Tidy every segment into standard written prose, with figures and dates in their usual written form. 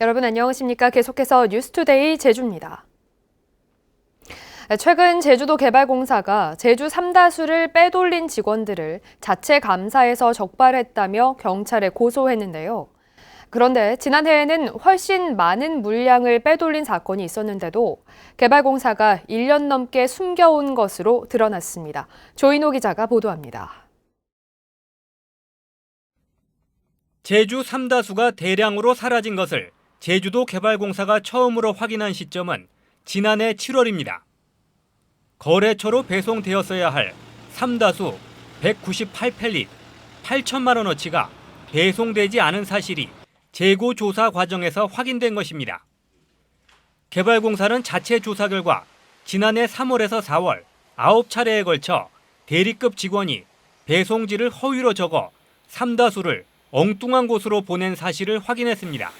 여러분 안녕하십니까? 계속해서 뉴스투데이 제주입니다. 최근 제주도개발공사가 제주 삼다수를 빼돌린 직원들을 자체 감사해서 적발했다며 경찰에 고소했는데요. 그런데 지난해에는 훨씬 많은 물량을 빼돌린 사건이 있었는데도 개발공사가 1년 넘게 숨겨온 것으로 드러났습니다. 조인호 기자가 보도합니다. 제주 삼다수가 대량으로 사라진 것을 제주도개발공사가 처음으로 확인한 시점은 지난해 7월입니다. 거래처로 배송되었어야 할 삼다수 198펠릿 8천만 원어치가 배송되지 않은 사실이 재고 조사 과정에서 확인된 것입니다. 개발공사는 자체 조사 결과 지난해 3월에서 4월 9차례에 걸쳐 대리급 직원이 배송지를 허위로 적어 삼다수를 엉뚱한 곳으로 보낸 사실을 확인했습니다.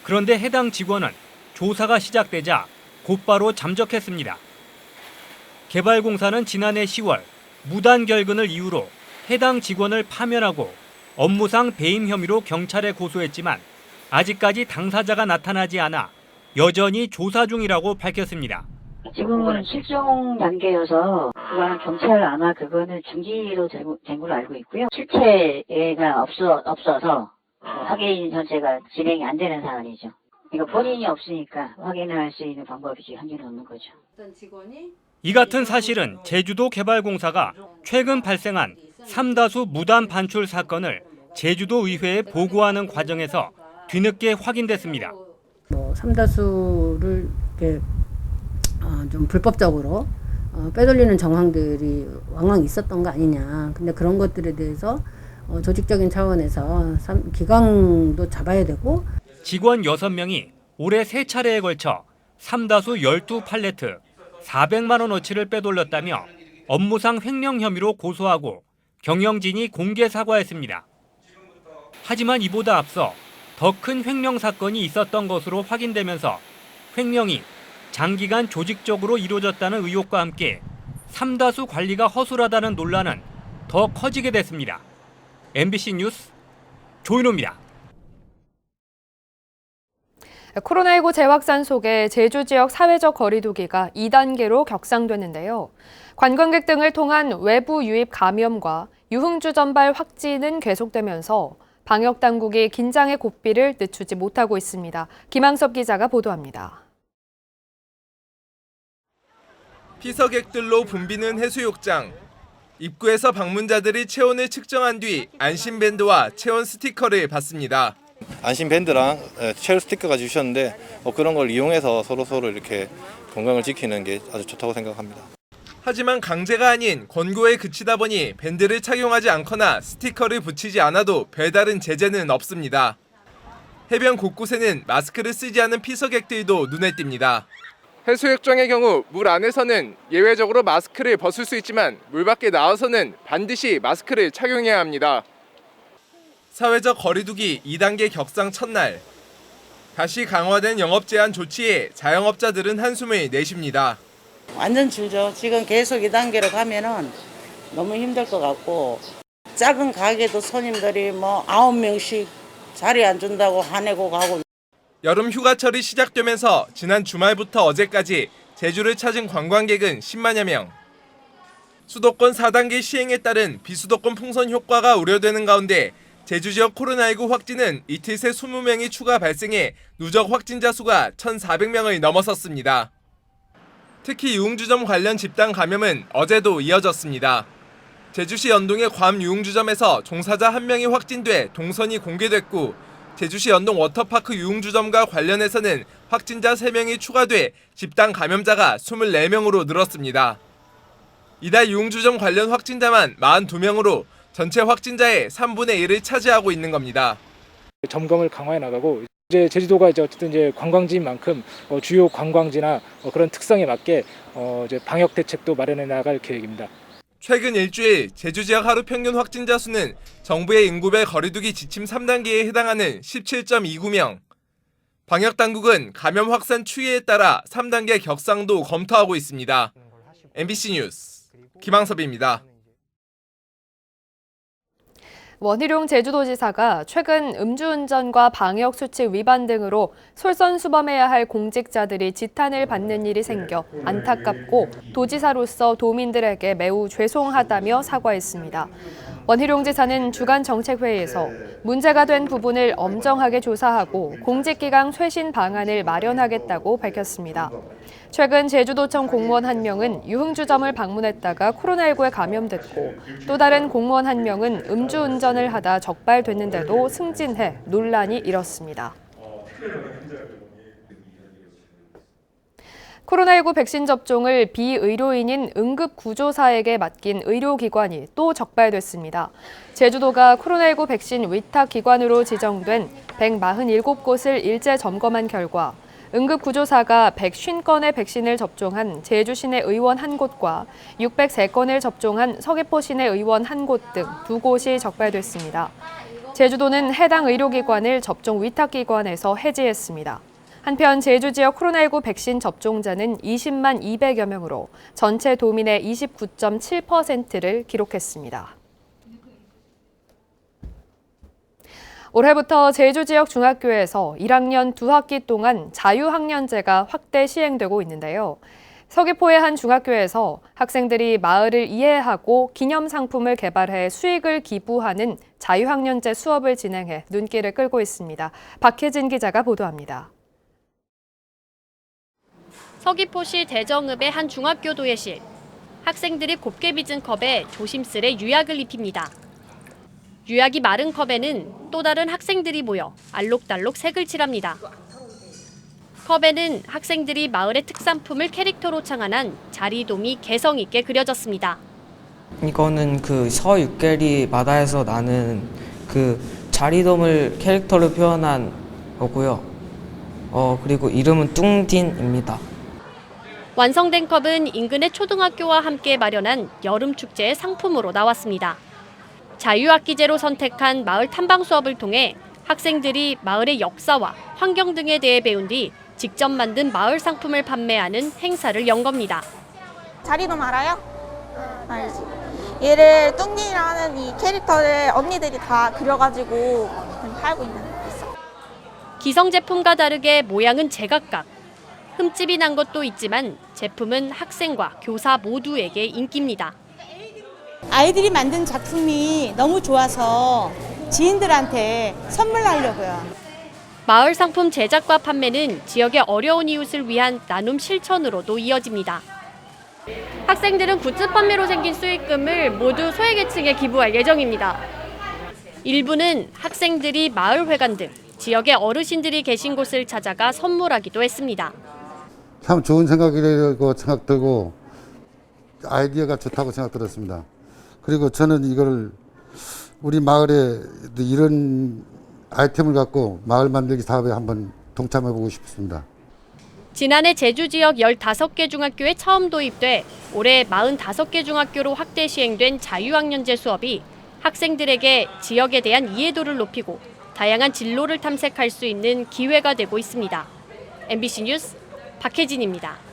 그런데 해당 직원은 조사가 시작되자 곧바로 잠적했습니다. 개발공사는 지난해 10월 무단 결근을 이유로 해당 직원을 파면하고 업무상 배임 혐의로 경찰에 고소했지만 아직까지 당사자가 나타나지 않아 여전히 조사 중이라고 밝혔습니다. 지금은 실종 단계여서 그거는 경찰 아마 그거는 중지로 된 걸로 알고 있고요. 실체가 없어서 확인 전체가 진행이 안 되는 상황이죠. 이거 본인이 없으니까 확인할 수 있는 방법이 현재는 없는 거죠. 이 같은 사실은 제주도개발공사가 최근 발생한 삼다수 무단 반출 사건을 제주도의회에 보고하는 과정에서 뒤늦게 확인됐습니다. 삼다수를 이렇게 좀 불법적으로 빼돌리는 정황들이 왕왕 있었던 거 아니냐. 근데 그런 것들에 대해서 조직적인 차원에서 기강도 잡아야 되고. 직원 6명이 올해 3차례에 걸쳐 삼다수 12팔레트 400만 원어치를 빼돌렸다며 업무상 횡령 혐의로 고소하고 경영진이 공개 사과했습니다. 하지만 이보다 앞서 더 큰 횡령 사건이 있었던 것으로 확인되면서 횡령이 장기간 조직적으로 이루어졌다는 의혹과 함께 삼다수 관리가 허술하다는 논란은 더 커지게 됐습니다. MBC 뉴스 조인호입니다. 코로나19 재확산 속에 제주 지역 사회적 거리 두기가 2단계로 격상됐는데요. 관광객 등을 통한 외부 유입 감염과 유흥주 전발 확진은 계속되면서 방역당국이 긴장의 고삐를 늦추지 못하고 있습니다. 김항섭 기자가 보도합니다. 피서객들로 붐비는 해수욕장. 입구에서 방문자들이 체온을 측정한 뒤 안심밴드와 체온 스티커를 받습니다. 안심밴드랑 체온 스티커가 주셨는데 그런 걸 이용해서 서로 이렇게 건강을 지키는 게 아주 좋다고 생각합니다. 하지만 강제가 아닌 권고에 그치다 보니 밴드를 착용하지 않거나 스티커를 붙이지 않아도 별다른 제재는 없습니다. 해변 곳곳에는 마스크를 쓰지 않은 피서객들도 눈에 띕니다. 해수욕장의 경우 물 안에서는 예외적으로 마스크를 벗을 수 있지만 물 밖에 나와서는 반드시 마스크를 착용해야 합니다. 사회적 거리두기 2단계 격상 첫날. 다시 강화된 영업 제한 조치에 자영업자들은 한숨을 내쉽니다. 완전 줄죠. 지금 계속 2단계로 가면은 너무 힘들 것 같고 작은 가게도 손님들이 9명씩 자리 안 준다고 화내고 가고. 여름 휴가철이 시작되면서 지난 주말부터 어제까지 제주를 찾은 관광객은 10만여 명. 수도권 4단계 시행에 따른 비수도권 풍선 효과가 우려되는 가운데 제주 지역 코로나19 확진은 이틀 새 20명이 추가 발생해 누적 확진자 수가 1,400명을 넘어섰습니다. 특히 유흥주점 관련 집단 감염은 어제도 이어졌습니다. 제주시 연동의 괌 유흥주점에서 종사자 1명이 확진돼 동선이 공개됐고 제주시 연동 워터파크 유흥주점과 관련해서는 확진자 3명이 추가돼 집단 감염자가 24명으로 늘었습니다. 이달 유흥주점 관련 확진자만 42명으로 전체 확진자의 3분의 1을 차지하고 있는 겁니다. 점검을 강화해 나가고 이제 제주도가 어쨌든 이제 관광지인 만큼 주요 관광지나 그런 특성에 맞게 이제 방역 대책도 마련해 나갈 계획입니다. 최근 일주일 제주 지역 하루 평균 확진자 수는 정부의 인구별 거리두기 지침 3단계에 해당하는 17.29명. 방역 당국은 감염 확산 추이에 따라 3단계 격상도 검토하고 있습니다. MBC 뉴스 김항섭입니다. 원희룡 제주도지사가 최근 음주운전과 방역수칙 위반 등으로 솔선수범해야 할 공직자들이 지탄을 받는 일이 생겨 안타깝고 도지사로서 도민들에게 매우 죄송하다며 사과했습니다. 원희룡 지사는 주간 정책회의에서 문제가 된 부분을 엄정하게 조사하고 공직기강 쇄신 방안을 마련하겠다고 밝혔습니다. 최근 제주도청 공무원 한 명은 유흥주점을 방문했다가 코로나19에 감염됐고 또 다른 공무원 한 명은 음주운전을 하다 적발됐는데도 승진해 논란이 일었습니다. 코로나19 백신 접종을 비의료인인 응급구조사에게 맡긴 의료기관이 또 적발됐습니다. 제주도가 코로나19 백신 위탁기관으로 지정된 147곳을 일제 점검한 결과 응급구조사가 150건의 백신을 접종한 제주 시내 의원 1곳과 603건을 접종한 서귀포 시내 의원 1곳 등 2곳이 적발됐습니다. 제주도는 해당 의료기관을 접종 위탁기관에서 해지했습니다. 한편 제주 지역 코로나19 백신 접종자는 20만 200여 명으로 전체 도민의 29.7%를 기록했습니다. 올해부터 제주 지역 중학교에서 1학년 2학기 동안 자유학년제가 확대 시행되고 있는데요. 서귀포의 한 중학교에서 학생들이 마을을 이해하고 기념상품을 개발해 수익을 기부하는 자유학년제 수업을 진행해 눈길을 끌고 있습니다. 박혜진 기자가 보도합니다. 서귀포시 대정읍의 한 중학교 도예실. 학생들이 곱게 빚은 컵에 조심스레 유약을 입힙니다. 유약이 마른 컵에는 또 다른 학생들이 모여 알록달록 색을 칠합니다. 컵에는 학생들이 마을의 특산품을 캐릭터로 창안한 자리돔이 개성 있게 그려졌습니다. 이거는 그 서육계리 바다에서 나는 그 자리돔을 캐릭터로 표현한 거고요. 그리고 이름은 뚱딘입니다. 완성된 컵은 인근의 초등학교와 함께 마련한 여름 축제의 상품으로 나왔습니다. 자유학기제로 선택한 마을 탐방 수업을 통해 학생들이 마을의 역사와 환경 등에 대해 배운 뒤 직접 만든 마을 상품을 판매하는 행사를 연 겁니다. 자리돔 알아요? 알지. 얘를 뚱딘이라는 이 캐릭터를 언니들이 다 그려가지고 팔고 있는 거 있어. 기성 제품과 다르게 모양은 제각각. 흠집이 난 것도 있지만 제품은 학생과 교사 모두에게 인기입니다. 아이들이 만든 작품이 너무 좋아서 지인들한테 선물하려고요. 마을 상품 제작과 판매는 지역의 어려운 이웃을 위한 나눔 실천으로도 이어집니다. 학생들은 굿즈 판매로 생긴 수익금을 모두 소외계층에 기부할 예정입니다. 일부는 학생들이 마을회관 등 지역의 어르신들이 계신 곳을 찾아가 선물하기도 했습니다. 참 좋은 생각이라고 생각 들고 아이디어가 좋다고 생각 들었습니다. 그리고 저는 이거를 우리 마을에 이런 아이템을 갖고 마을 만들기 사업에 한번 동참해보고 싶습니다. 지난해 제주 지역 15개 중학교에 처음 도입돼 올해 45개 중학교로 확대 시행된 자유학년제 수업이 학생들에게 지역에 대한 이해도를 높이고 다양한 진로를 탐색할 수 있는 기회가 되고 있습니다. MBC 뉴스 박혜진입니다.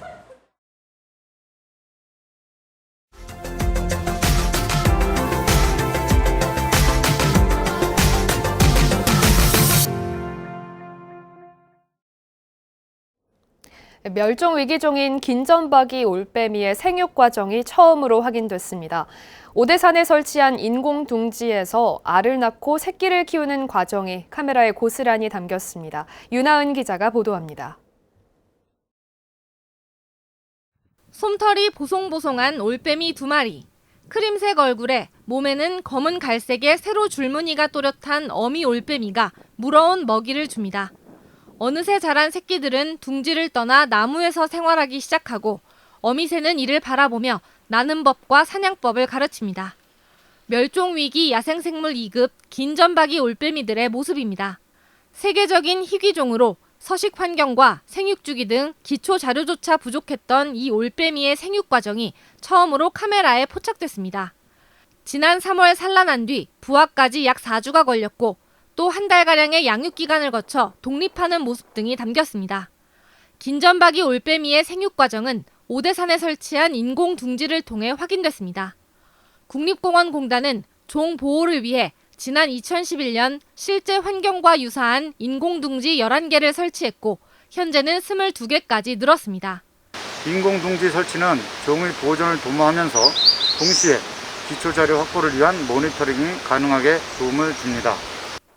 멸종 위기종인 긴전박이 올빼미의 생육 과정이 처음으로 확인됐습니다. 오대산에 설치한 인공 둥지에서 알을 낳고 새끼를 키우는 과정이 카메라에 고스란히 담겼습니다. 윤하은 기자가 보도합니다. 솜털이 보송보송한 올빼미 2마리. 크림색 얼굴에 몸에는 검은 갈색의 세로 줄무늬가 또렷한 어미 올빼미가 물어온 먹이를 줍니다. 어느새 자란 새끼들은 둥지를 떠나 나무에서 생활하기 시작하고 어미새는 이를 바라보며 나는 법과 사냥법을 가르칩니다. 멸종위기 야생생물 2급 긴전박이 올빼미들의 모습입니다. 세계적인 희귀종으로 서식 환경과 생육주기 등 기초 자료조차 부족했던 이 올빼미의 생육 과정이 처음으로 카메라에 포착됐습니다. 지난 3월 산란한 뒤 부화까지 약 4주가 걸렸고 또 한 달가량의 양육 기간을 거쳐 독립하는 모습 등이 담겼습니다. 긴전박이 올빼미의 생육 과정은 오대산에 설치한 인공 둥지를 통해 확인됐습니다. 국립공원공단은 종 보호를 위해 지난 2011년 실제 환경과 유사한 인공둥지 11개를 설치했고 현재는 22개까지 늘었습니다. 인공둥지 설치는 종의 보존을 도모하면서 동시에 기초자료 확보를 위한 모니터링이 가능하게 도움을 줍니다.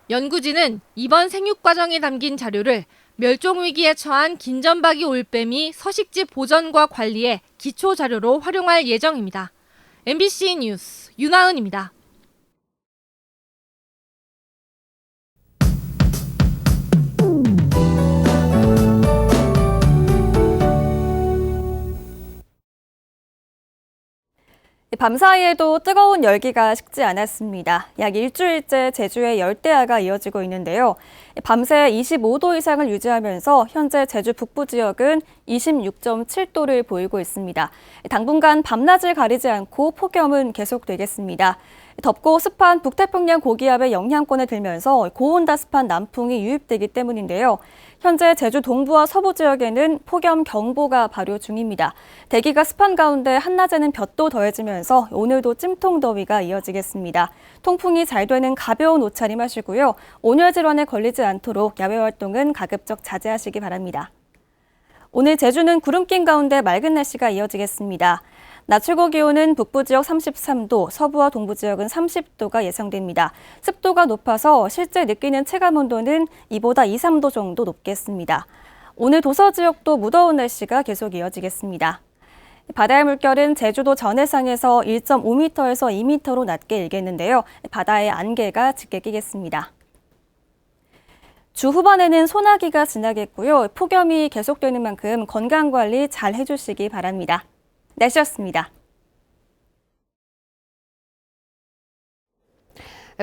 연구진은 이번 생육 과정에 담긴 자료를 멸종위기에 처한 긴전박이 올빼미 서식지 보전과 관리에 기초 자료로 활용할 예정입니다. MBC 뉴스 윤하은입니다. 밤사이에도 뜨거운 열기가 식지 않았습니다. 약 일주일째 제주에 열대야가 이어지고 있는데요. 밤새 25도 이상을 유지하면서 현재 제주 북부 지역은 26.7도를 보이고 있습니다. 당분간 밤낮을 가리지 않고 폭염은 계속되겠습니다. 덥고 습한 북태평양 고기압의 영향권에 들면서 고온다습한 남풍이 유입되기 때문인데요. 현재 제주 동부와 서부 지역에는 폭염 경보가 발효 중입니다. 대기가 습한 가운데 한낮에는 볕도 더해지면서 오늘도 찜통 더위가 이어지겠습니다. 통풍이 잘 되는 가벼운 옷차림 하시고요. 온열 질환에 걸리지 않도록 야외 활동은 가급적 자제하시기 바랍니다. 오늘 제주는 구름 낀 가운데 맑은 날씨가 이어지겠습니다. 낮 최고 기온은 북부 지역 33도, 서부와 동부 지역은 30도가 예상됩니다. 습도가 높아서 실제 느끼는 체감 온도는 이보다 2, 3도 정도 높겠습니다. 오늘 도서 지역도 무더운 날씨가 계속 이어지겠습니다. 바다의 물결은 제주도 전해상에서 1.5m에서 2m로 낮게 일겠는데요. 바다에 안개가 짙게 끼겠습니다. 주 후반에는 소나기가 지나겠고요. 폭염이 계속되는 만큼 건강관리 잘 해주시기 바랍니다. 날씨였습니다.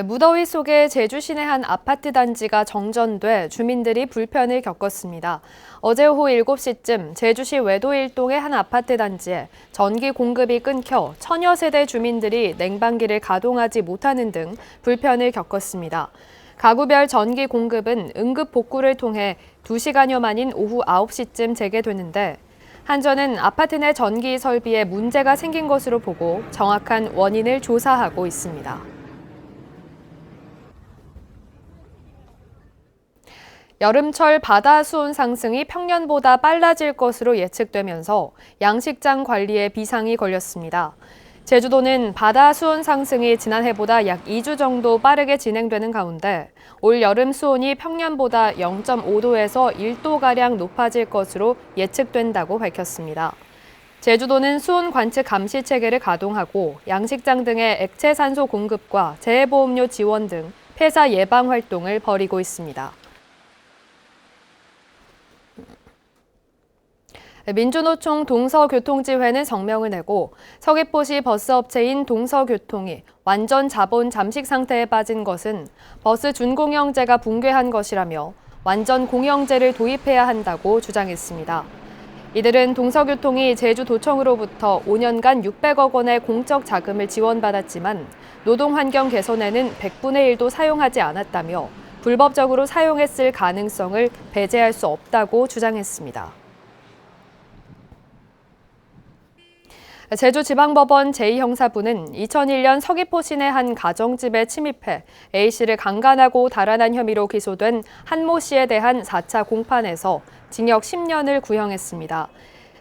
무더위 속에 제주 시내 한 아파트 단지가 정전돼 주민들이 불편을 겪었습니다. 어제 오후 7시쯤 제주시 외도 1동의 한 아파트 단지에 전기 공급이 끊겨 천여 세대 주민들이 냉방기를 가동하지 못하는 등 불편을 겪었습니다. 가구별 전기 공급은 응급 복구를 통해 2시간여 만인 오후 9시쯤 재개되는데 한전은 아파트 내 전기 설비에 문제가 생긴 것으로 보고 정확한 원인을 조사하고 있습니다. 여름철 바다 수온 상승이 평년보다 빨라질 것으로 예측되면서 양식장 관리에 비상이 걸렸습니다. 제주도는 바다 수온 상승이 지난해보다 약 2주 정도 빠르게 진행되는 가운데 올 여름 수온이 평년보다 0.5도에서 1도가량 높아질 것으로 예측된다고 밝혔습니다. 제주도는 수온 관측 감시 체계를 가동하고 양식장 등의 액체 산소 공급과 재해보험료 지원 등 폐사 예방 활동을 벌이고 있습니다. 민주노총 동서교통지회는 성명을 내고 서귀포시 버스업체인 동서교통이 완전 자본 잠식 상태에 빠진 것은 버스 준공영제가 붕괴한 것이라며 완전 공영제를 도입해야 한다고 주장했습니다. 이들은 동서교통이 제주도청으로부터 5년간 600억 원의 공적 자금을 지원받았지만 노동환경 개선에는 100분의 1도 사용하지 않았다며 불법적으로 사용했을 가능성을 배제할 수 없다고 주장했습니다. 제주지방법원 제2형사부는 2001년 서귀포 시내 한 가정집에 침입해 A씨를 강간하고 달아난 혐의로 기소된 한모 씨에 대한 4차 공판에서 징역 10년을 구형했습니다.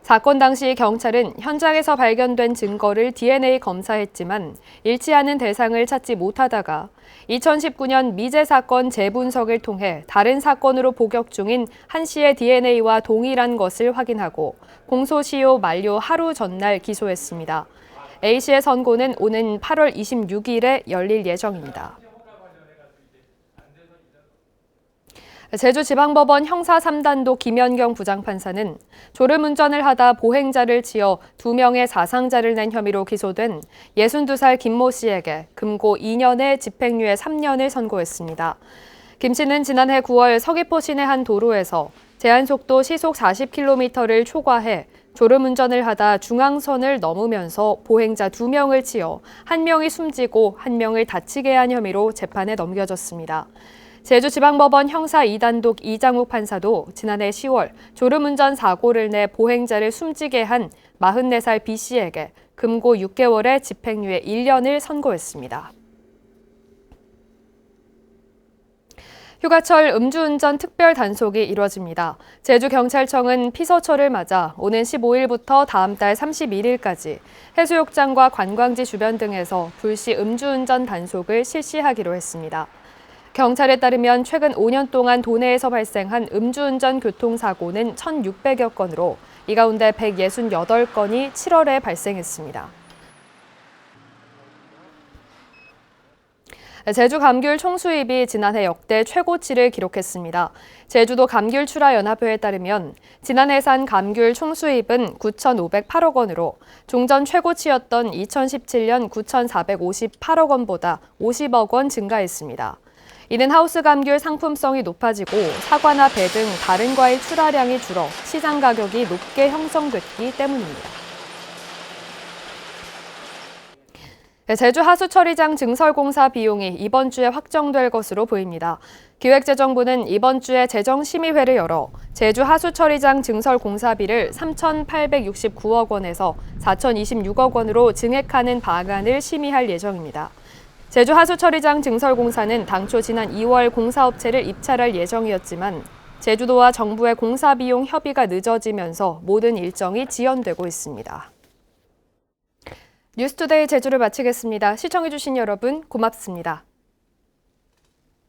사건 당시 경찰은 현장에서 발견된 증거를 DNA 검사했지만 일치하는 대상을 찾지 못하다가 2019년 미제 사건 재분석을 통해 다른 사건으로 복역 중인 한 씨의 DNA와 동일한 것을 확인하고 공소시효 만료 하루 전날 기소했습니다. A씨의 선고는 오는 8월 26일에 열릴 예정입니다. 제주지방법원 형사 3단도 김연경 부장판사는 졸음운전을 하다 보행자를 치어 2명의 사상자를 낸 혐의로 기소된 62살 김모 씨에게 금고 2년에 집행유예 3년을 선고했습니다. 김 씨는 지난해 9월 서귀포 시내 한 도로에서 제한속도 시속 40km를 초과해 졸음운전을 하다 중앙선을 넘으면서 보행자 2명을 치어 1명이 숨지고 1명을 다치게 한 혐의로 재판에 넘겨졌습니다. 제주지방법원 형사 2단독 이장욱 판사도 지난해 10월 졸음운전 사고를 내 보행자를 숨지게 한 44살 B씨에게 금고 6개월의 집행유예 1년을 선고했습니다. 휴가철 음주운전 특별 단속이 이뤄집니다. 제주경찰청은 피서철을 맞아 오는 15일부터 다음 달 31일까지 해수욕장과 관광지 주변 등에서 불시 음주운전 단속을 실시하기로 했습니다. 경찰에 따르면 최근 5년 동안 도내에서 발생한 음주운전 교통사고는 1,600여 건으로 이 가운데 168건이 7월에 발생했습니다. 제주 감귤 총수입이 지난해 역대 최고치를 기록했습니다. 제주도 감귤출하연합회에 따르면 지난해 산 감귤 총수입은 9,508억 원으로 종전 최고치였던 2017년 9,458억 원보다 50억 원 증가했습니다. 이는 하우스 감귤 상품성이 높아지고 사과나 배 등 다른 과일 출하량이 줄어 시장 가격이 높게 형성됐기 때문입니다. 제주 하수처리장 증설공사 비용이 이번 주에 확정될 것으로 보입니다. 기획재정부는 이번 주에 재정심의회를 열어 제주 하수처리장 증설공사비를 3,869억 원에서 4,026억 원으로 증액하는 방안을 심의할 예정입니다. 제주 하수처리장 증설공사는 당초 지난 2월 공사업체를 입찰할 예정이었지만 제주도와 정부의 공사비용 협의가 늦어지면서 모든 일정이 지연되고 있습니다. 뉴스투데이 제주를 마치겠습니다. 시청해주신 여러분 고맙습니다.